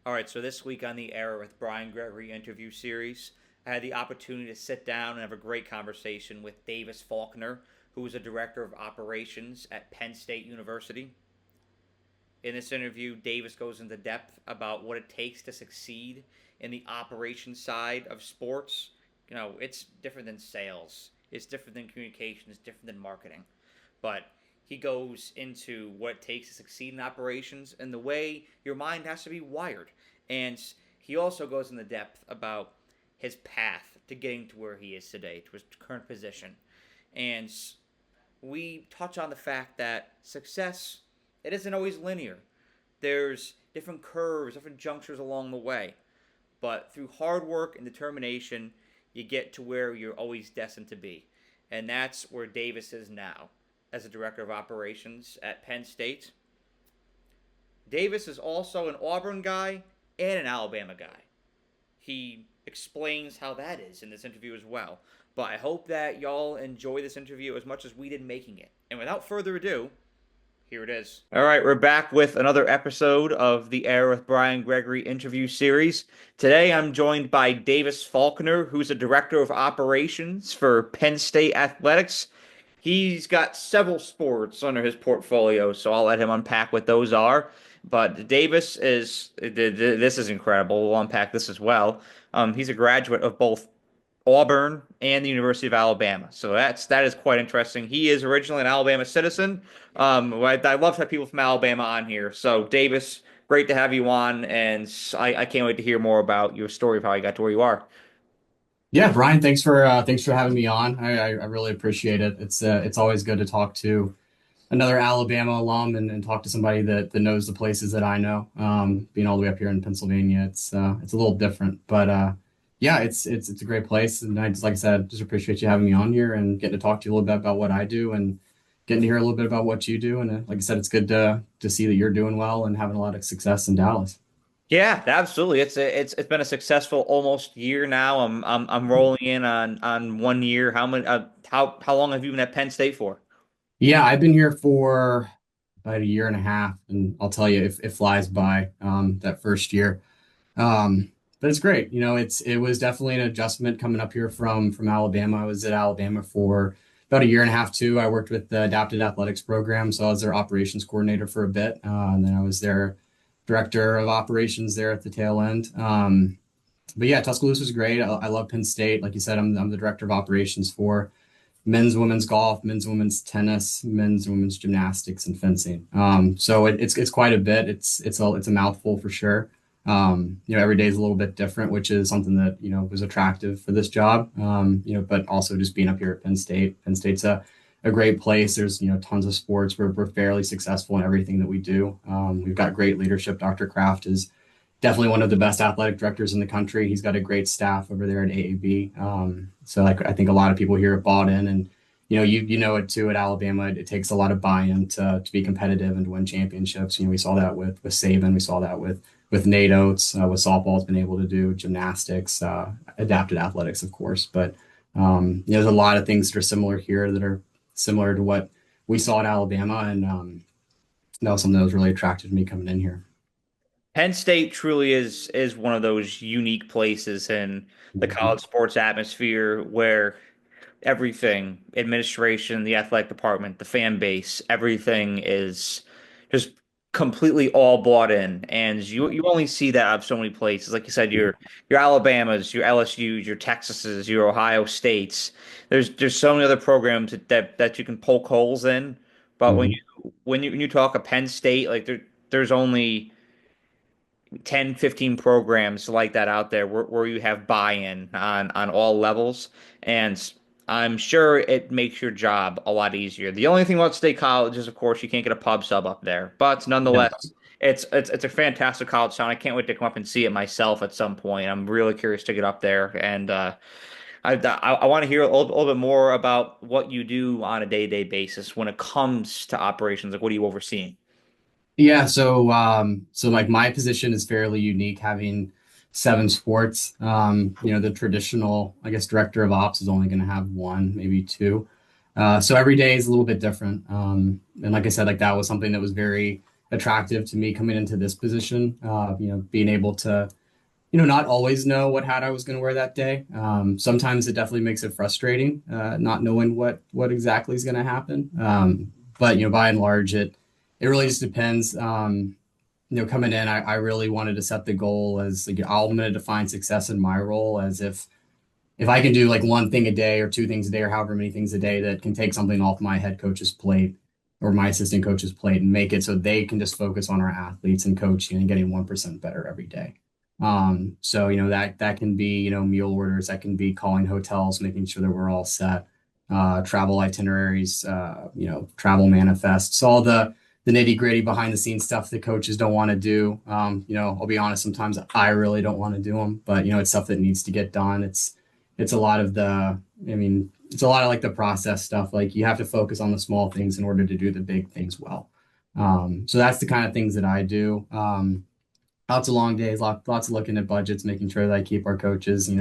All right, so this week on the Era with Brian Gregoire interview series, I had the opportunity to sit down and have a great conversation with Davis Faulkner, who is a director of operations at Penn State University. In this interview, Davis goes into depth about what it takes to succeed in the operations side of sports. It's different than sales, it's different than communication, it's different than marketing. But he goes into what it takes to succeed in operations and the way your mind has to be wired. And he also goes into depth about his path to getting to where he is today, to his current position. And we touch on the fact that success, it isn't always linear. There's different curves, different junctures along the way. But through hard work and determination, you get to where you're always destined to be. And that's where Davis is now as a director of operations at Penn State. Davis is also an Auburn guy and an Alabama guy. He explains how that is in this interview as well. But I hope that y'all enjoy this interview as much as we did making it. And without further ado, here it is. All right, we're back with another episode of the Era with Brian Gregoire interview series. Today I'm joined by Davis Faulkner, who's a director of operations for Penn State Athletics. He's got several sports under his portfolio, so I'll let him unpack what those are. But Davis this is incredible. We'll unpack this as well. He's a graduate of both Auburn and the University of Alabama, so that is quite interesting. He is originally an Alabama citizen. I love to have people from Alabama on here. So Davis, great to have you on, and I can't wait to hear more about your story of how you got to where you are. Yeah, Brian, thanks for having me on. I really appreciate it. It's always good to talk to another Alabama alum and talk to somebody that knows the places that I know. Being all the way up here in Pennsylvania, it's a little different, but yeah, it's a great place. And I just, like I said, just appreciate you having me on here and getting to talk to you a little bit about what I do and getting to hear a little bit about what you do. And like I said, it's good to see that you're doing well and having a lot of success in Dallas. Yeah, absolutely. It's been a successful almost year now. I'm rolling in on 1 year. How long have you been at Penn State for? Yeah, I've been here for about a year and a half, and I'll tell you, it flies by that first year. But it's great. It was definitely an adjustment coming up here from Alabama. I was at Alabama for about a year and a half too. I worked with the adapted athletics program, so I was their operations coordinator for a bit, and then I was their director of operations there at the tail end. But yeah, Tuscaloosa was great. I love Penn State. Like you said, I'm the director of operations for men's, women's golf, men's, women's tennis, men's, women's gymnastics, and fencing. So it's quite a bit. It's a mouthful for sure. Every day is a little bit different, which is something that was attractive for this job. But also just being up here at Penn State. Penn State's a great place. There's tons of sports. We're fairly successful in everything that we do. We've got great leadership. Dr. Kraft is definitely one of the best athletic directors in the country. He's got a great staff over there at AAB. So like I think a lot of people here have bought in, and you know it too at Alabama. It takes a lot of buy-in to be competitive and to win championships. We saw that with Saban. We saw that with Nate Oates. With softball, has been able to do gymnastics, adapted athletics, of course. But there's a lot of things that are similar here that are similar to what we saw at Alabama, and that was something that was really attractive to me coming in here. Penn State truly is one of those unique places in the college sports atmosphere where everything, administration, the athletic department, the fan base, everything is just completely all bought in. And you only see that out of so many places. Like you said, your Alabamas, your LSUs, your Texases, your Ohio States. There's so many other programs that you can poke holes in. But when Mhm. you talk a Penn State, like there's only 10, 15 programs like that out there where you have buy-in on all levels. And I'm sure it makes your job a lot easier. The only thing about state college is, of course, you can't get a pub sub up there. But Yeah. nonetheless, it's a fantastic college town. I can't wait to come up and see it myself at some point. I'm really curious to get up there. And I want to hear a little bit more about what you do on a day-to-day basis when it comes to operations. Like, what are you overseeing? Yeah, so like my position is fairly unique, having seven sports. The traditional, I guess, director of ops is only going to have one, maybe two. So every day is a little bit different. And like I said, like that was something that was very attractive to me coming into this position. Being able to not always know what hat I was going to wear that day. Sometimes it definitely makes it frustrating, not knowing what exactly is going to happen. But by and large, it really just depends. Coming in, I really wanted to set the goal as like, I'm going to define success in my role as if I can do like one thing a day or two things a day or however many things a day that can take something off my head coach's plate or my assistant coach's plate and make it so they can just focus on our athletes and coaching and getting 1% better every day. So that can be meal orders, that can be calling hotels, making sure that we're all set, travel itineraries, travel manifests, all the nitty gritty behind the scenes stuff that coaches don't want to do. I'll be honest, sometimes I really don't want to do them, but it's stuff that needs to get done. It's a lot of it's a lot of like the process stuff. Like you have to focus on the small things in order to do the big things well. So that's the kind of things that I do. Lots of long days, lots of looking at budgets, making sure that I keep our coaches,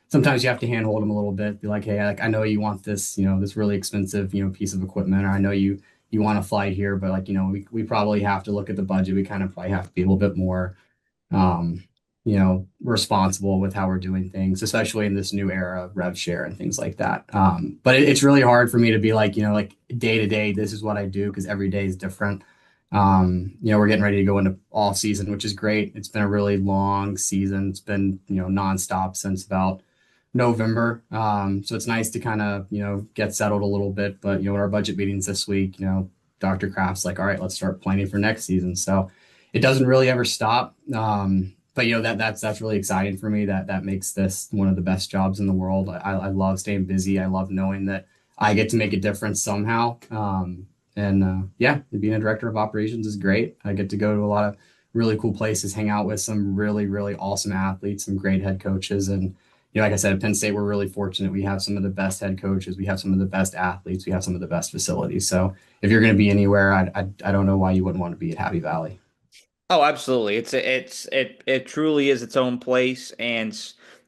sometimes you have to handhold them a little bit, be like, hey, I know you want this, this really expensive, piece of equipment, or I know you want to fly here, but like, we probably have to look at the budget. We kind of probably have to be a little bit more um, responsible with how we're doing things, especially in this new era of rev share and things like that. But it's really hard for me to be like, like day to day, this is what I do because every day is different. We're getting ready to go into off season, which is great. It's been a really long season. It's been, nonstop since about November. So it's nice to kind of, get settled a little bit. But, in our budget meetings this week, Dr. Kraft's like, all right, let's start planning for next season. So it doesn't really ever stop. But that's really exciting for me. That makes this one of the best jobs in the world. I love staying busy. I love knowing that I get to make a difference somehow. Yeah, being a director of operations is great. I get to go to a lot of really cool places, hang out with some really, really awesome athletes, some great head coaches. And, like I said, at Penn State, we're really fortunate. We have some of the best head coaches. We have some of the best athletes. We have some of the best facilities. So if you're going to be anywhere, I don't know why you wouldn't want to be at Happy Valley. Oh, absolutely. It truly is its own place, and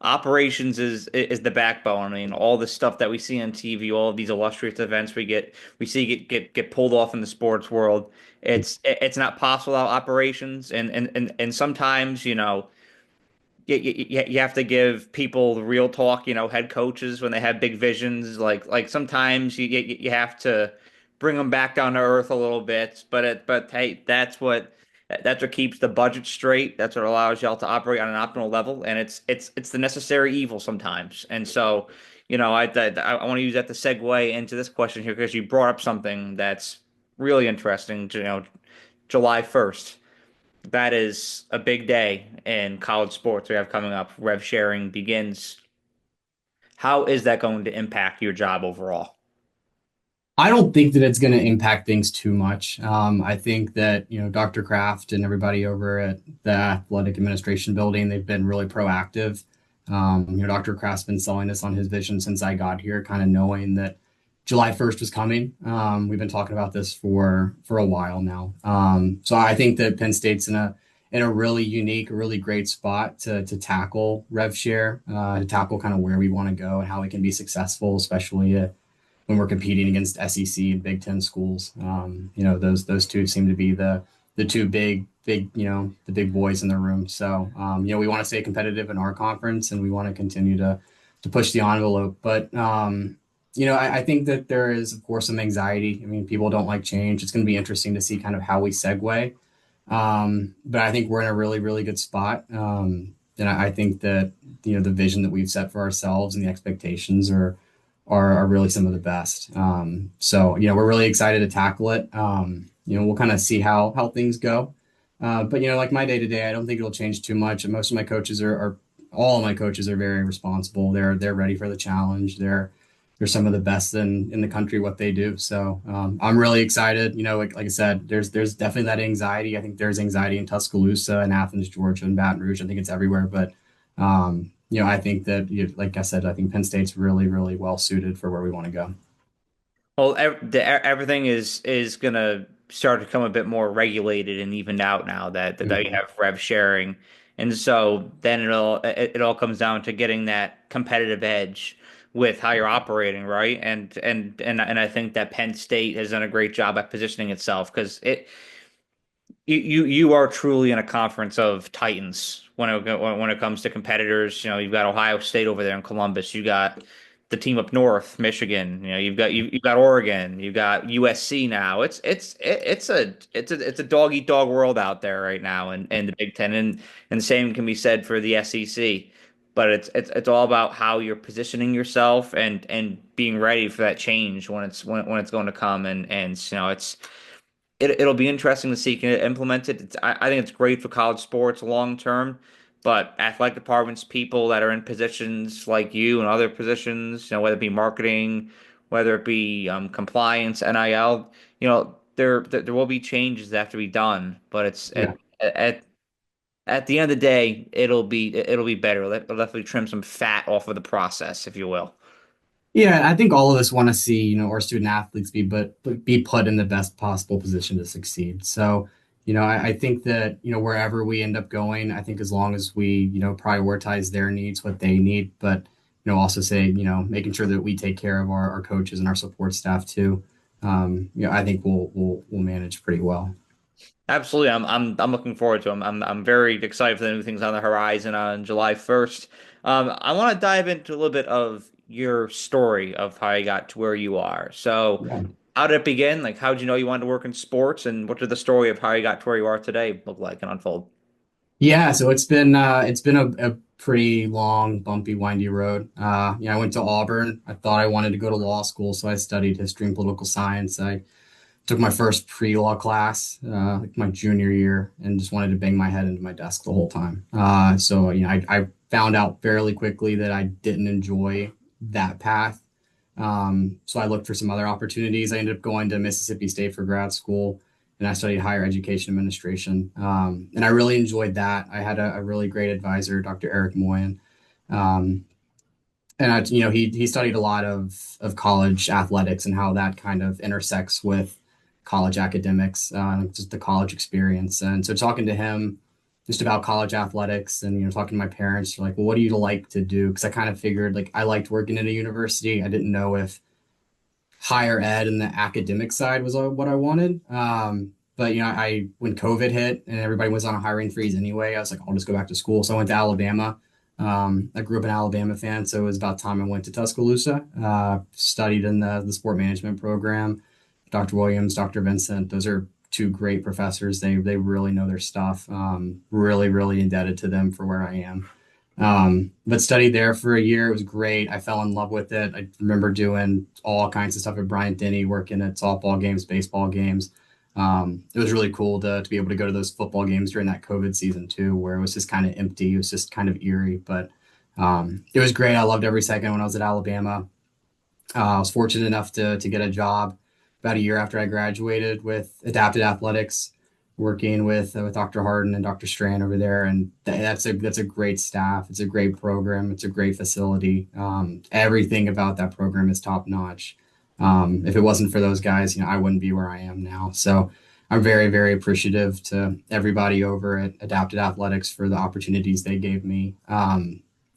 operations is the backbone. I mean, all the stuff that we see on TV, all of these illustrious events we see get pulled off in the sports world. It's not possible without operations, and sometimes, you have to give people the real talk, head coaches when they have big visions. Like sometimes you have to bring them back down to earth a little bit. But hey, that's what keeps the budget straight. That's what allows y'all to operate on an optimal level, and it's the necessary evil sometimes. And so, I want to use that to segue into this question here because you brought up something that's really interesting. July 1st. That is a big day in college sports we have coming up. Rev sharing begins. How is that going to impact your job overall? I don't think that it's going to impact things too much. I think that, Dr. Kraft and everybody over at the athletic administration building, they've been really proactive. Dr. Kraft's been selling this on his vision since I got here, kind of knowing that July 1st was coming. We've been talking about this for a while now. So I think that Penn State's in a really unique, really great spot to tackle rev share, to tackle kind of where we want to go and how we can be successful, especially when we're competing against SEC and Big Ten schools. Those two seem to be the two big, the big boys in the room. So, we want to stay competitive in our conference and we want to continue to push the envelope. But, I think that there is, of course, some anxiety. I mean, people don't like change. It's going to be interesting to see kind of how we segue. But I think we're in a really, really good spot. And I think that, the vision that we've set for ourselves and the expectations are really some of the best. So, we're really excited to tackle it. We'll kind of see how things go. But, like my day to day, I don't think it'll change too much. And most of my coaches all of my coaches are very responsible. They're ready for the challenge. They're some of the best in the country what they do. So I'm really excited. Like I said, there's definitely that anxiety. I think there's anxiety in Tuscaloosa and Athens, Georgia, and Baton Rouge. I think it's everywhere. But I think that, like I said, I think Penn State's really, really well suited for where we want to go. Well, everything is gonna start to become a bit more regulated and evened out now that you Mhm. have rev sharing, and so then it all comes down to getting that competitive edge with how you're operating, right? And I think that Penn State has done a great job at positioning itself because You are truly in a conference of titans when it comes to competitors. You know, you've got Ohio State over there in Columbus. You got the team up north, Michigan. You know, you've got Oregon. You've got USC now. It's a dog eat dog world out there right now in the Big Ten, and the same can be said for the SEC. But it's all about how you're positioning yourself and being ready for that change when it's going to come. And you know, it'll be interesting to see can it implement it. I think it's great for college sports long term, but athletic departments, people that are in positions like you and other positions, you know, whether it be marketing, whether it be compliance, NIL, you know, there will be changes that have to be done, but it's Yeah. at the end of the day, it'll be better. It'll definitely trim some fat off of the process, if you will. Yeah, I think all of us want to see, our student athletes but be put in the best possible position to succeed. So, I think that, wherever we end up going, I think as long as we, prioritize their needs, what they need, but, also say, making sure that we take care of our coaches and our support staff too. I think we'll manage pretty well. Absolutely, I'm looking forward to them. I'm very excited for the new things on the horizon on July 1st. I want to dive into a little bit of your story of how you got to where you are. So, Yeah. how did it begin? Like, how did you know you wanted to work in sports, and what did the story of how you got to where you are today look like and unfold? Yeah, so it's been a pretty long, bumpy, windy road. I went to Auburn. I thought I wanted to go to law school, so I studied history and political science. I took my first pre-law class like my junior year and just wanted to bang my head into my desk the whole time. So I found out fairly quickly that I didn't enjoy that path. So I looked for some other opportunities. I ended up going to Mississippi State for grad school, and I studied higher education administration. And I really enjoyed that. I had a really great advisor, Dr. Eric Moyen. Um, and he studied a lot of college athletics and how that kind of intersects with college academics, just the college experience. And so talking to him just about college athletics and talking to my parents, they're like, well, what do you like to do? Because I kind of figured like I liked working at a university. I didn't know if higher ed and the academic side was what I wanted. But I when COVID hit and everybody was on a hiring freeze anyway, I was like, I'll just go back to school. So I went to Alabama. I grew up an Alabama fan, so it was about time I went to Tuscaloosa. Studied in the sport management program. Dr. Williams, Dr. Vincent, those are two great professors. They really know their stuff. Really, really indebted to them for where I am. But studied there for a year. It was great. I fell in love with it. I remember doing all kinds of stuff at Bryant Denny, working at softball games, baseball games. It was really cool to be able to go to those football games during that COVID season too, where it was just kind of empty. It was just kind of eerie, but it was great. I loved every second when I was at Alabama. I was fortunate enough to get a job about a year after I graduated with Adapted Athletics, working with Dr. Harden and Dr. Strand over there, and that's a great staff. It's a great program. It's a great facility. Everything about that program is top notch. If it wasn't for those guys, I wouldn't be where I am now. So I'm very, very appreciative to everybody over at Adapted Athletics for the opportunities they gave me.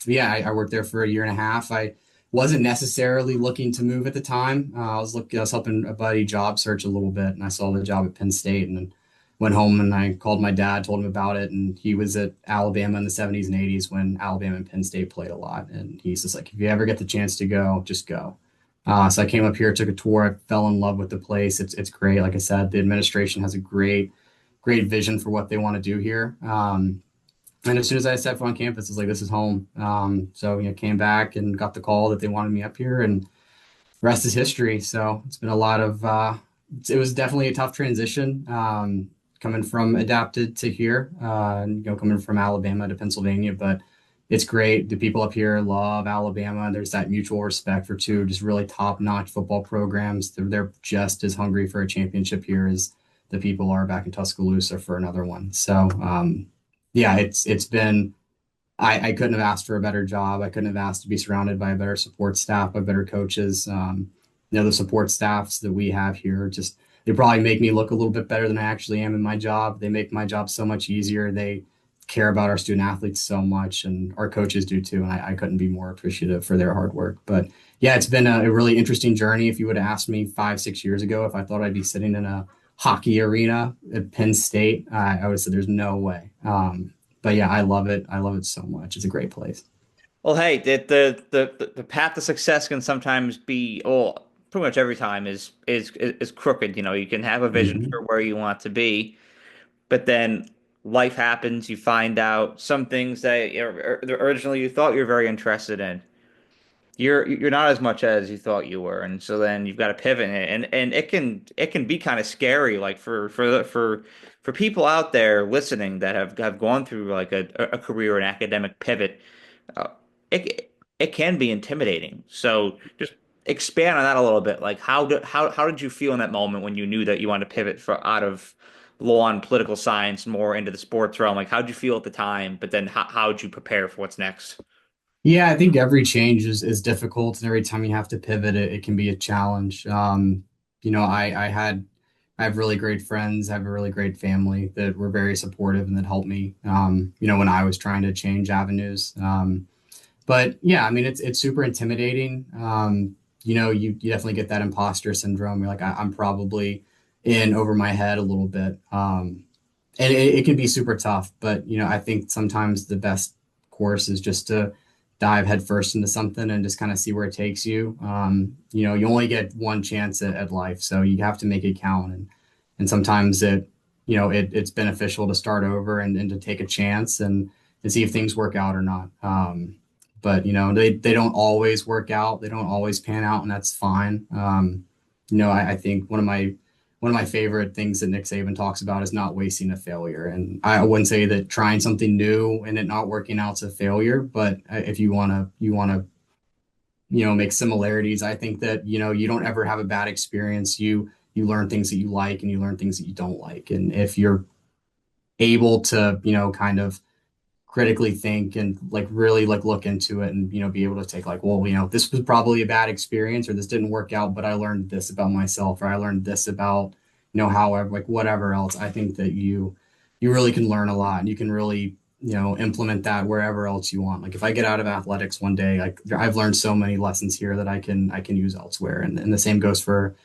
Yeah, I worked there for a year and a half. I wasn't necessarily looking to move at the time. I was helping a buddy job search a little bit, and I saw the job at Penn State, and then went home and I called my dad, told him about it, and he was at Alabama in the 70s and 80s when Alabama and Penn State played a lot, and he's just like, if you ever get the chance to go, just go. So I came up here, took a tour, I fell in love with the place. It's great. Like I said, the administration has a great vision for what they want to do here. And as soon as I stepped on campus, it's like, this is home. So, came back and got the call that they wanted me up here, and rest is history. So it's been a lot of, it was definitely a tough transition, coming from adapted to here, coming from Alabama to Pennsylvania, but it's great. The people up here love Alabama. There's that mutual respect for two just really top-notch football programs. They're just as hungry for a championship here as the people are back in Tuscaloosa for another one. So, yeah, it's been I couldn't have asked for a better job. I couldn't have asked to be surrounded by a better support staff, by better coaches. The support staffs that we have here just they probably make me look a little bit better than I actually am in my job. They make my job so much easier. They care about our student athletes so much, and our coaches do too. And I couldn't be more appreciative for their hard work. But yeah, it's been a really interesting journey. If you would have asked me 5, 6 years ago if I thought I'd be sitting in a hockey arena at Penn State, I would say there's no way. But yeah, I love it. I love it so much. It's a great place. Well, hey, the path to success can sometimes be, well, pretty much every time is crooked. You know, you can have a vision Mhm. for where you want to be, but then life happens. You find out some things that originally you thought you were very interested in. You're not as much as you thought you were, and so then you've got to pivot, and it can be kind of scary, like for people out there listening that have gone through like a career, an academic pivot. uh, it can be intimidating. So just expand on that a little bit. Like how did you feel in that moment when you knew that you wanted to pivot for out of law and political science more into the sports realm? Like how did you feel at the time? But then how did you prepare for what's next? Yeah, I think every change is difficult, and every time you have to pivot, it can be a challenge. I have really great friends, I have a really great family that were very supportive and that helped me. When I was trying to change avenues. But yeah, I mean, it's super intimidating. You definitely get that imposter syndrome. You're like, I'm probably in over my head a little bit. And it can be super tough, but I think sometimes the best course is just to dive headfirst into something and just kind of see where it takes you. You only get one chance at life, so you have to make it count. And sometimes it's beneficial to start over and to take a chance and see if things work out or not. But they don't always work out. They don't always pan out, and that's fine. I think one of my favorite things that Nick Saban talks about is not wasting a failure. And I wouldn't say that trying something new and it not working out's a failure, but if you want to make similarities, I think that you don't ever have a bad experience. You learn things that you like and you learn things that you don't like. And if you're able to kind of critically think and like really like look into it and be able to take like, well, this was probably a bad experience or this didn't work out, but I learned this about myself or I learned this about however, like whatever else. I think that you really can learn a lot and you can really implement that wherever else you want. Like if I get out of athletics one day, like I've learned so many lessons here that I can use elsewhere, and the same goes for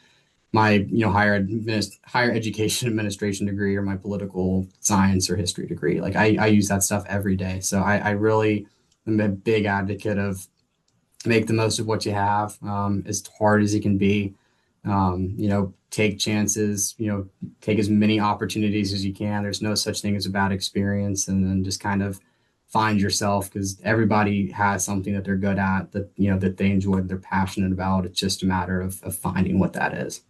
my higher education administration degree or my political science or history degree. Like I use that stuff every day. So I really am a big advocate of make the most of what you have, as hard as it can be. Take chances, take as many opportunities as you can. There's no such thing as a bad experience, and then just kind of find yourself because everybody has something that they're good at that that they enjoy, that they're passionate about. It's just a matter of finding what that is.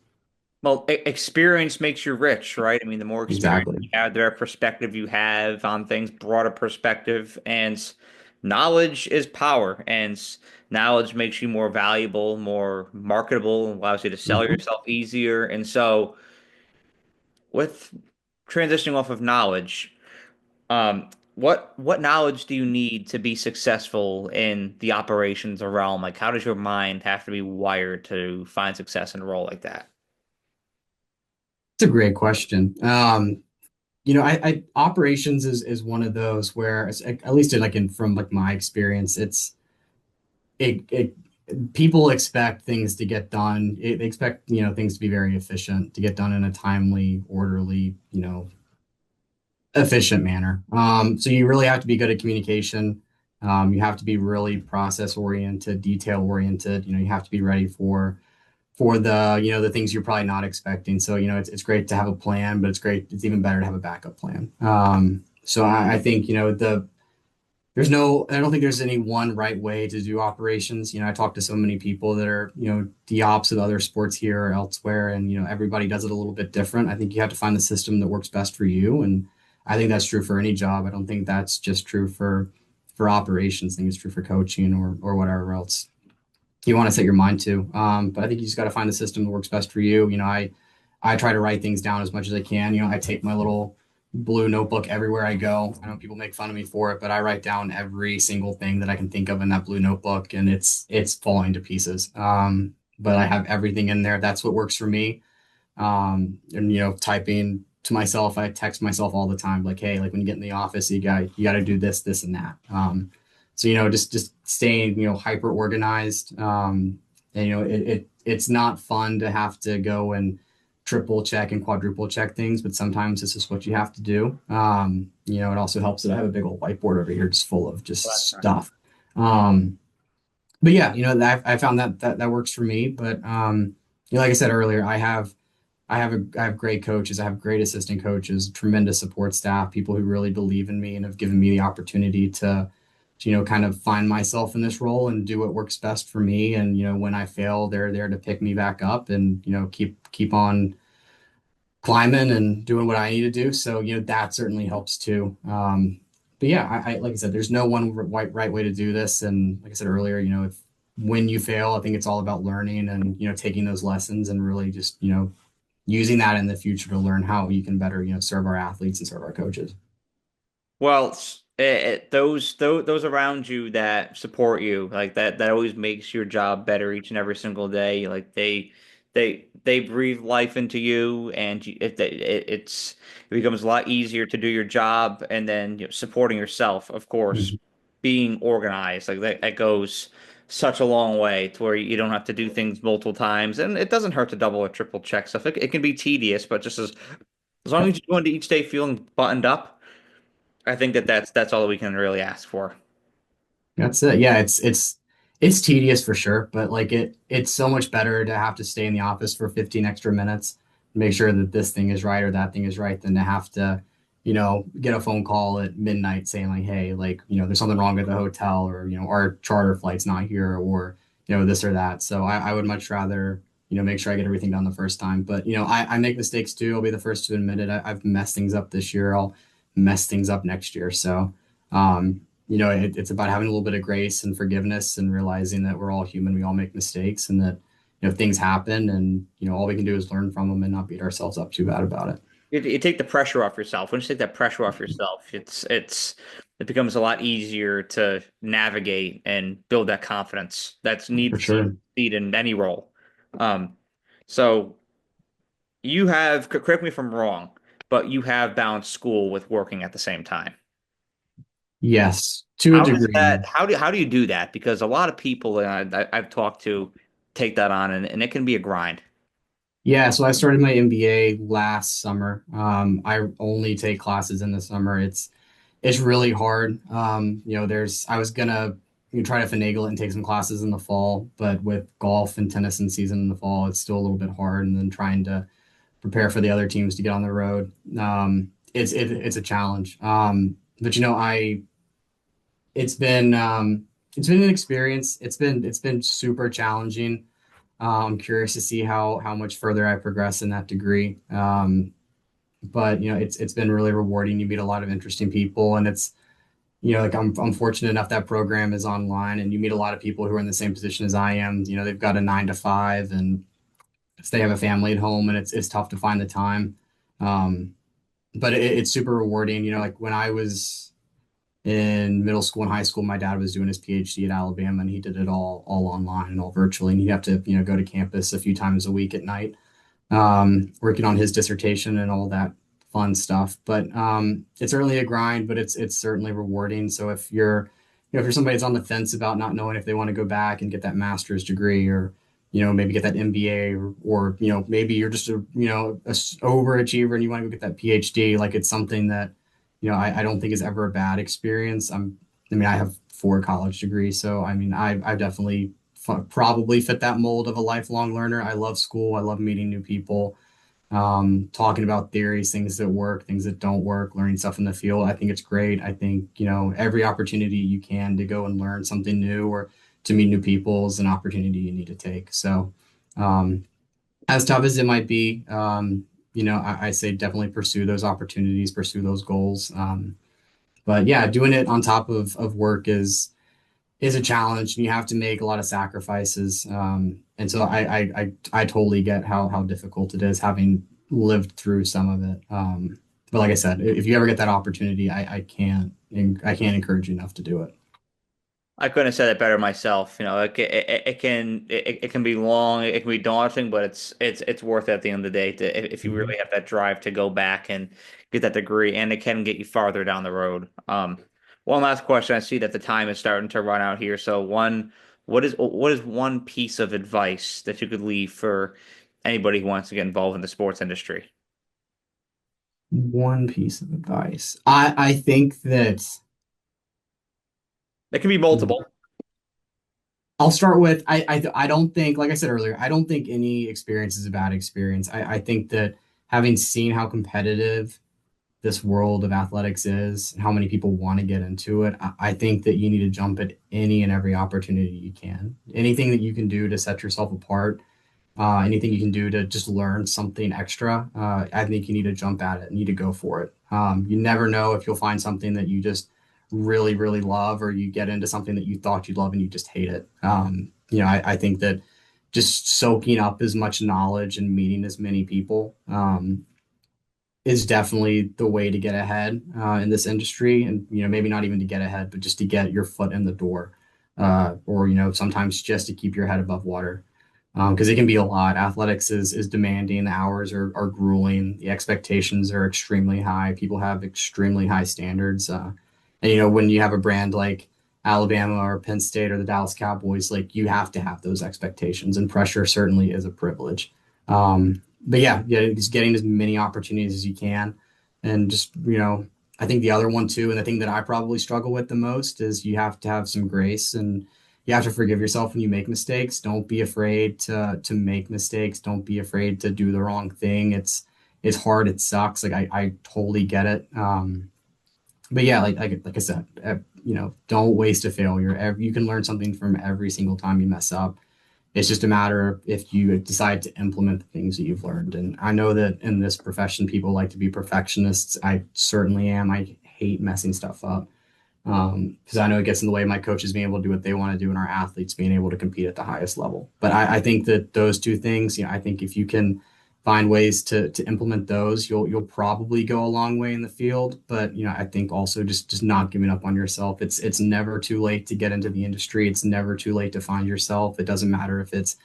Well, experience makes you rich, right? I mean, the more experience Exactly. you have, the better perspective you have on things, broader perspective, and knowledge is power, and knowledge makes you more valuable, more marketable, allows you to sell Mhm. yourself easier. And so, with transitioning off of knowledge, what knowledge do you need to be successful in the operations realm? Like, how does your mind have to be wired to find success in a role like that? It's a great question. I operations is one of those where at least like from like my experience, it people expect things to get done. They expect things to be very efficient, to get done in a timely, orderly, efficient manner. So you really have to be good at communication. You have to be really process oriented, detail oriented. You have to be ready for the things you're probably not expecting. So it's great to have a plan, but it's even better to have a backup plan. So I think I don't think there's any one right way to do operations. I talk to so many people that are the opposite of other sports here or elsewhere, and everybody does it a little bit different. I think you have to find the system that works best for you, and I think that's true for any job. I don't think that's just true for operations. I think it's true for coaching or whatever else you want to set your mind to. But I think you just got to find the system that works best for you. I try to write things down as much as I can. I take my little blue notebook everywhere I go. I know people make fun of me for it, but I write down every single thing that I can think of in that blue notebook, and it's falling to pieces. But I have everything in there. That's what works for me. And typing to myself, I text myself all the time, like, hey, like when you get in the office, you got to do this, and that. So just staying hyper organized. And it's not fun to have to go and triple check and quadruple check things, but sometimes it's just what you have to do. It also helps that I have a big old whiteboard over here just full of Well, just that's nice. stuff. Um, but yeah, I found that works for me. But like I said earlier, I have great coaches. I have great assistant coaches, tremendous support staff, people who really believe in me and have given me the opportunity to kind of find myself in this role and do what works best for me. And, when I fail, they're there to pick me back up and, keep on climbing and doing what I need to do. So, that certainly helps too. But yeah, like I said, there's no one right way to do this. And like I said earlier, if when you fail, I think it's all about learning and, taking those lessons and really just, using that in the future to learn how you can better, serve our athletes and serve our coaches. Well, those around you that support you, like that always makes your job better each and every single day. Like they breathe life into you, and it becomes a lot easier to do your job. And then supporting yourself, of course, Mhm. being organized, like that goes such a long way to where you don't have to do things multiple times, and it doesn't hurt to double or triple check stuff. It can be tedious, but just as long as you go into each day feeling buttoned up. I think that's all that we can really ask for. That's it. Yeah, it's tedious for sure, but like it's so much better to have to stay in the office for 15 extra minutes, make sure that this thing is right or that thing is right than to have to, get a phone call at midnight saying like, hey, like, there's something wrong at the hotel or, our charter flight's not here or, this or that. So I would much rather, make sure I get everything done the first time. But, I make mistakes too. I'll be the first to admit it. I've messed things up this year. I'll mess things up next year. So, it's about having a little bit of grace and forgiveness and realizing that we're all human, we all make mistakes, and that things happen, and all we can do is learn from them and not beat ourselves up too bad about it. You take the pressure off yourself. Once you take that pressure off yourself, it becomes a lot easier to navigate and build that confidence that's For needed to sure. succeed in any role. Um, so you have, correct me if I'm wrong, but you have balanced school with working at the same time. Yes, to a degree. How do you do that? Because a lot of people I've talked to take that on, and it can be a grind. Yeah, so I started my MBA last summer. I only take classes in the summer. It's really hard. I was gonna try to finagle it and take some classes in the fall, but with golf and tennis in season in the fall, it's still a little bit hard. And then trying to prepare for the other teams to get on the road, it's a challenge. But it's been it's been an experience. It's been super challenging. I'm curious to see how much further I progress in that degree. But it's been really rewarding. You meet a lot of interesting people, and it's like I'm fortunate enough that program is online, and you meet a lot of people who are in the same position as I am. They've got a 9 to 5, and they have a family at home, and it's tough to find the time. Um, but it's super rewarding. Like when I was in middle school and high school, my dad was doing his PhD at Alabama, and he did it all online and all virtually. And he'd have to go to campus a few times a week at night, working on his dissertation and all that fun stuff. But it's certainly a grind, but it's certainly rewarding. So if you're somebody that's on the fence about not knowing if they want to go back and get that master's degree or maybe get that MBA or maybe you're just a overachiever and you want to go get that PhD, like it's something that I don't think is ever a bad experience. I have 4 college degrees, so I definitely probably fit that mold of a lifelong learner. I love school. I love meeting new people, talking about theories, things that work, things that don't work, learning stuff in the field. I think it's great. I think, every opportunity you can to go and learn something new or to meet new people is an opportunity you need to take. So, um, as tough as it might be, I say definitely pursue those opportunities, pursue those goals. But yeah, doing it on top of work is a challenge. You have to make a lot of sacrifices. And so I totally get how difficult it is having lived through some of it. But like I said, if you ever get that opportunity, I can't encourage you enough to do it. I couldn't have said it better myself. It can be long, it can be daunting, but it's worth it at the end of the day if you Mhm. really have that drive to go back and get that degree, and it can get you farther down the road. One last question. I see that the time is starting to run out here. So what is one piece of advice that you could leave for anybody who wants to get involved in the sports industry? One piece of advice. I think that It can be multiple. I'll start with I don't think, like I said earlier, I don't think any experience is a bad experience. I think that having seen how competitive this world of athletics is and how many people want to get into it, I think that you need to jump at any and every opportunity you can. Anything that you can do to set yourself apart, anything you can do to just learn something extra, I think you need to jump at it and need to go for it. You never know if you'll find something that you just really, really love, or you get into something that you thought you'd love and you just hate it. I think that just soaking up as much knowledge and meeting as many people is definitely the way to get ahead in this industry. And, maybe not even to get ahead, but just to get your foot in the door, or, sometimes just to keep your head above water. Because it can be a lot. Athletics is demanding. The hours are grueling. The expectations are extremely high. People have extremely high standards. And when you have a brand like Alabama or Penn State or the Dallas Cowboys, like, you have to have those expectations, and pressure certainly is a privilege. But yeah, just getting as many opportunities as you can, and just I think the other one too, and the thing that I probably struggle with the most is you have to have some grace, and you have to forgive yourself when you make mistakes. Don't be afraid to make mistakes. Don't be afraid to do the wrong thing. It's hard. It sucks. Like, I totally get it. But yeah, like I said, don't waste a failure. You can learn something from every single time you mess up. It's just a matter of if you decide to implement the things that you've learned. And I know that in this profession, people like to be perfectionists. I certainly am. I hate messing stuff up, because I know it gets in the way of my coaches being able to do what they want to do and our athletes being able to compete at the highest level. But I think that those two things, I think if you can find ways to implement those, you'll probably go a long way in the field. But I think also just not giving up on yourself. It's never too late to get into the industry. It's never too late to find yourself. It doesn't matter if it's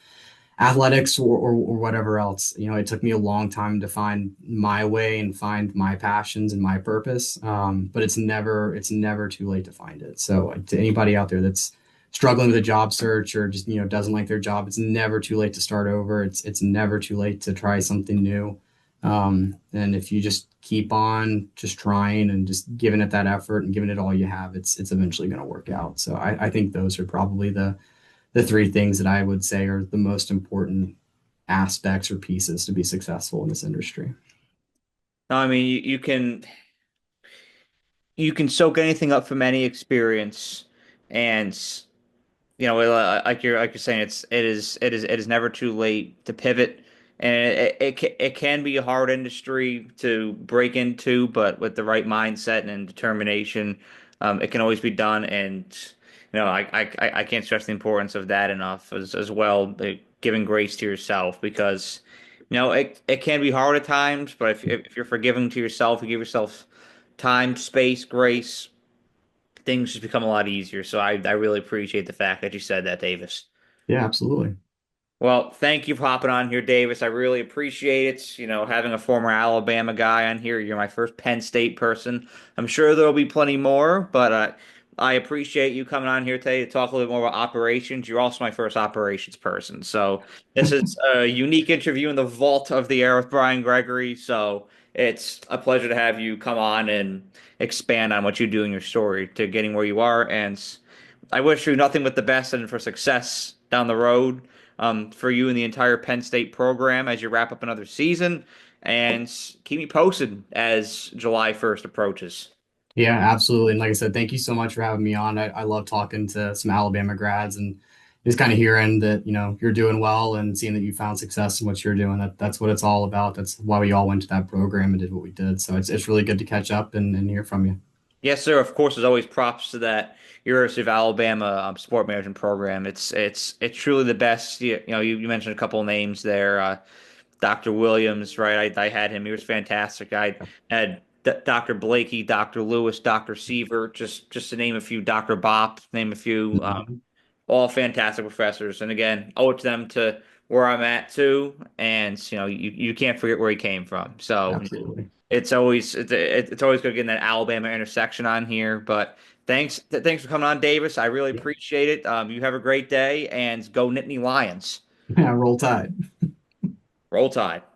athletics or whatever else. It took me a long time to find my way and find my passions and my purpose. But it's never too late to find it. So to anybody out there that's struggling with a job search, or just doesn't like their job, it's never too late to start over. It's never too late to try something new. And if you just keep on just trying and just giving it that effort and giving it all you have, it's eventually going to work out. So I think those are probably the three things that I would say are the most important aspects or pieces to be successful in this industry. No, I mean you can soak anything up from any experience, and like you're saying, it is never too late to pivot, and it can be a hard industry to break into, but with the right mindset and determination, it can always be done. And I can't stress the importance of that enough as well, giving grace to yourself, because it can be hard at times, but if you're forgiving to yourself, you give yourself time, space, grace, things just become a lot easier. So I really appreciate the fact that you said that, Davis. Yeah, absolutely. Well, thank you for hopping on here, Davis. I really appreciate it. Having a former Alabama guy on here. You're my first Penn State person. I'm sure there'll be plenty more, but I appreciate you coming on here today to talk a little bit more about operations. You're also my first operations person. So this is a unique interview in the vault of the air with Brian Gregoire. So it's a pleasure to have you come on and expand on what you do in your story to getting where you are. And I wish you nothing but the best and for success down the road, for you and the entire Penn State program as you wrap up another season. And keep me posted as July 1st approaches. Yeah, absolutely. And like I said, thank you so much for having me on. I love talking to some Alabama grads and just kind of hearing that, you're doing well and seeing that you found success in what you're doing. That's what it's all about. That's why we all went to that program and did what we did. So it's really good to catch up and hear from you. Yes, sir. Of course, there's always props to that University of Alabama sport management program. It's truly the best. You mentioned a couple of names there. Dr. Williams, right? I had him. He was fantastic. I had Dr. Blakey, Dr. Lewis, Dr. Seaver, just to name a few. Dr. Bop, name a few. Mhm. All fantastic professors. And again, owe it to them to where I'm at too. And you can't forget where he came from. So Absolutely. it's always good getting that Alabama intersection on here. But thanks for coming on, Davis. I really Yeah. appreciate it. You have a great day and go Nittany Lions. Yeah, roll tide. Roll Tide.